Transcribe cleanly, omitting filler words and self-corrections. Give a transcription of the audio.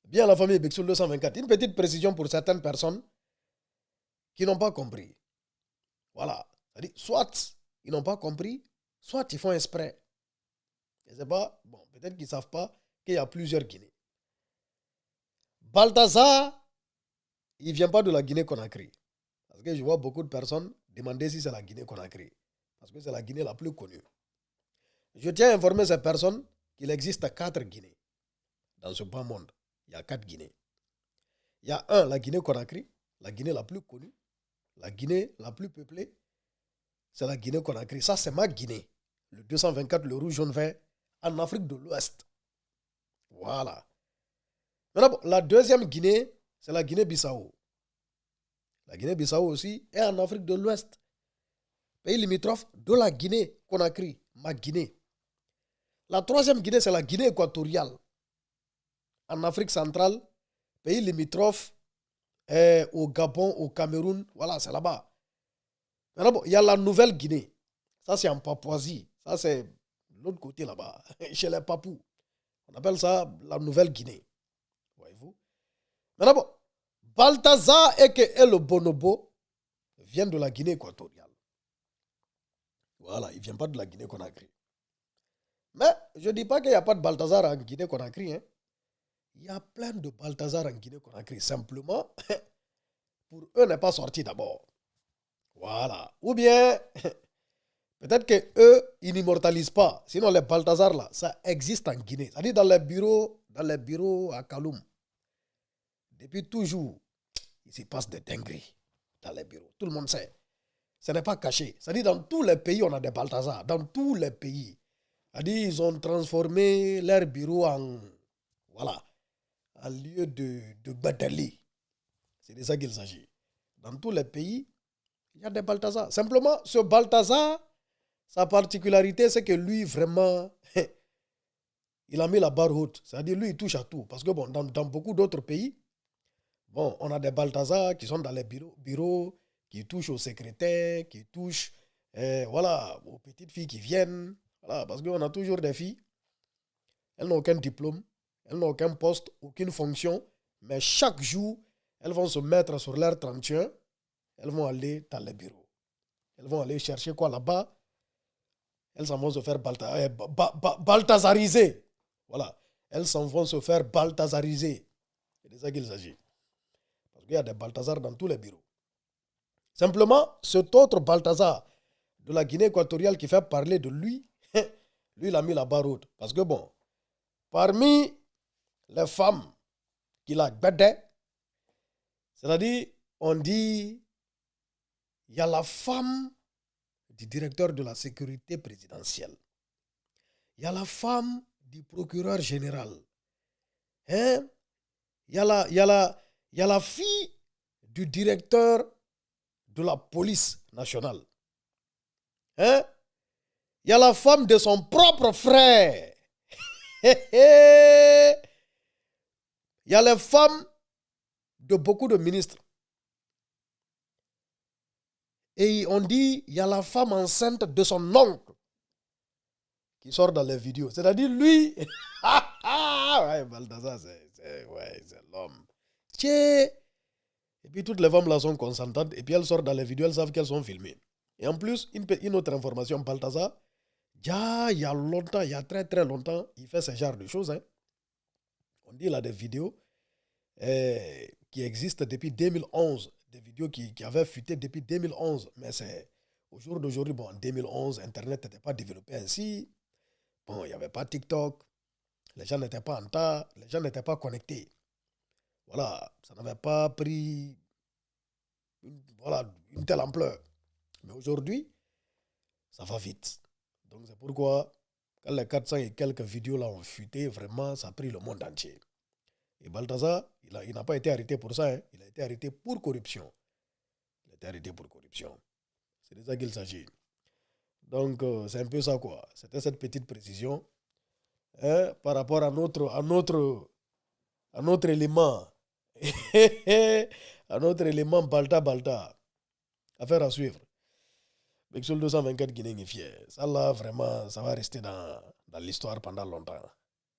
Bien la famille Bexul 224. Une petite précision pour certaines personnes qui n'ont pas compris. Voilà. C'est-à-dire, soit ils n'ont pas compris, soit ils font exprès. Je ne sais pas, bon, peut-être qu'ils ne savent pas qu'il y a plusieurs Guinées. Balthazar, il ne vient pas de la Guinée-Conakry. Parce que je vois beaucoup de personnes demander si c'est la Guinée-Conakry. Parce que c'est la Guinée la plus connue. Je tiens à informer ces personnes qu'il existe 4 Guinées. Dans ce bas monde, il y a 4 Guinées. Il y a la Guinée-Conakry, la Guinée la plus connue, la Guinée la plus peuplée, c'est la Guinée-Conakry. Ça, c'est ma Guinée. Le 224, le rouge, jaune, vert, en Afrique de l'Ouest. Voilà. Maintenant, la deuxième Guinée, c'est la Guinée-Bissau. La Guinée-Bissau aussi est en Afrique de l'Ouest. Pays limitrophe de la Guinée-Conakry, ma Guinée. La troisième Guinée, c'est la Guinée équatoriale. En Afrique centrale, pays limitrophe au Gabon, au Cameroun, voilà, c'est là-bas. Maintenant, il y a la Nouvelle-Guinée. Ça, c'est en Papouasie. Ça, c'est de l'autre côté là-bas, chez les Papous. On appelle ça la Nouvelle-Guinée. Voyez-vous? Maintenant, Balthazar et le bonobo viennent de la Guinée équatoriale. Voilà, il ne vient pas de la Guinée-Conakry. Mais je ne dis pas qu'il n'y a pas de Balthazar en Guinée-Conakry. Hein. Il y a plein de Balthazar en Guinée-Conakry. Simplement, pour eux, n'est pas sorti d'abord. Voilà. Ou bien, peut-être qu'eux, ils n'immortalisent pas. Sinon, les Balthazar, là, ça existe en Guinée. C'est-à-dire dans les bureaux à Kaloum. Depuis toujours, il se passe des dingueries dans les bureaux. Tout le monde sait. Ce n'est pas caché. C'est-à-dire dans tous les pays, on a des Balthazar. Dans tous les pays. C'est-à-dire ils ont transformé leur bureau en, voilà, en lieu de Badali. C'est de ça qu'il s'agit. Dans tous les pays, il y a des Balthazar. Simplement, ce Balthazar, sa particularité, c'est que lui, vraiment, il a mis la barre haute. C'est-à-dire, lui, il touche à tout. Parce que, bon, dans beaucoup d'autres pays, bon, on a des Balthazar qui sont dans les bureaux qui touchent aux secrétaires, qui touchent, voilà, aux petites filles qui viennent. Voilà, parce qu'on a toujours des filles. Elles n'ont aucun diplôme, elles n'ont aucun poste, aucune fonction. Mais chaque jour, elles vont se mettre sur leur 31. Elles vont aller dans les bureaux. Elles vont aller chercher quoi là-bas. Elles s'en vont se faire balthazariser. Voilà. Elles s'en vont se faire balthazariser. C'est de ça qu'il s'agit. Parce qu'il y a des Balthazar dans tous les bureaux. Simplement, cet autre Balthazar de la Guinée équatoriale qui fait parler de lui, lui, il a mis la barre haute. Parce que bon, parmi les femmes qu'il a gbédé, c'est-à-dire, on dit, il y a la femme du directeur de la sécurité présidentielle. Il y a la femme du procureur général. Hein? Il y a la fille du directeur de la police nationale. Hein? Il y a la femme de son propre frère. Il y a les femmes de beaucoup de ministres. Et on dit, il y a la femme enceinte de son oncle qui sort dans les vidéos. C'est-à-dire, lui, ouais, Balthazar, c'est l'homme. Et puis, toutes les femmes là sont consentantes. Et puis, elles sortent dans les vidéos, elles savent qu'elles sont filmées. Et en plus, une autre information, Balthazar, il y a longtemps, il y a très très longtemps, il fait ce genre de choses. Hein. On dit, il a des vidéos qui existent depuis 2011. Des vidéos qui avaient fuité depuis 2011. Mais c'est au jour d'aujourd'hui, bon, en 2011, Internet n'était pas développé ainsi. Bon, il n'y avait pas TikTok. Les gens n'étaient pas en tas. Les gens n'étaient pas connectés. Voilà, ça n'avait pas pris une telle ampleur. Mais aujourd'hui, ça va vite. Donc c'est pourquoi, quand les 400 et quelques vidéos là ont fuité, vraiment, ça a pris le monde entier. Et Balthazar, il n'a pas été arrêté pour ça. Hein. Il a été arrêté pour corruption. Il a été arrêté pour corruption. C'est de ça qu'il s'agit. Donc, c'est un peu ça, quoi. C'était cette petite précision hein, par rapport à notre élément. À notre élément Balta. Affaire à suivre. Bexul 224 Guinée est fier. Ça, là, vraiment, ça va rester dans l'histoire pendant longtemps.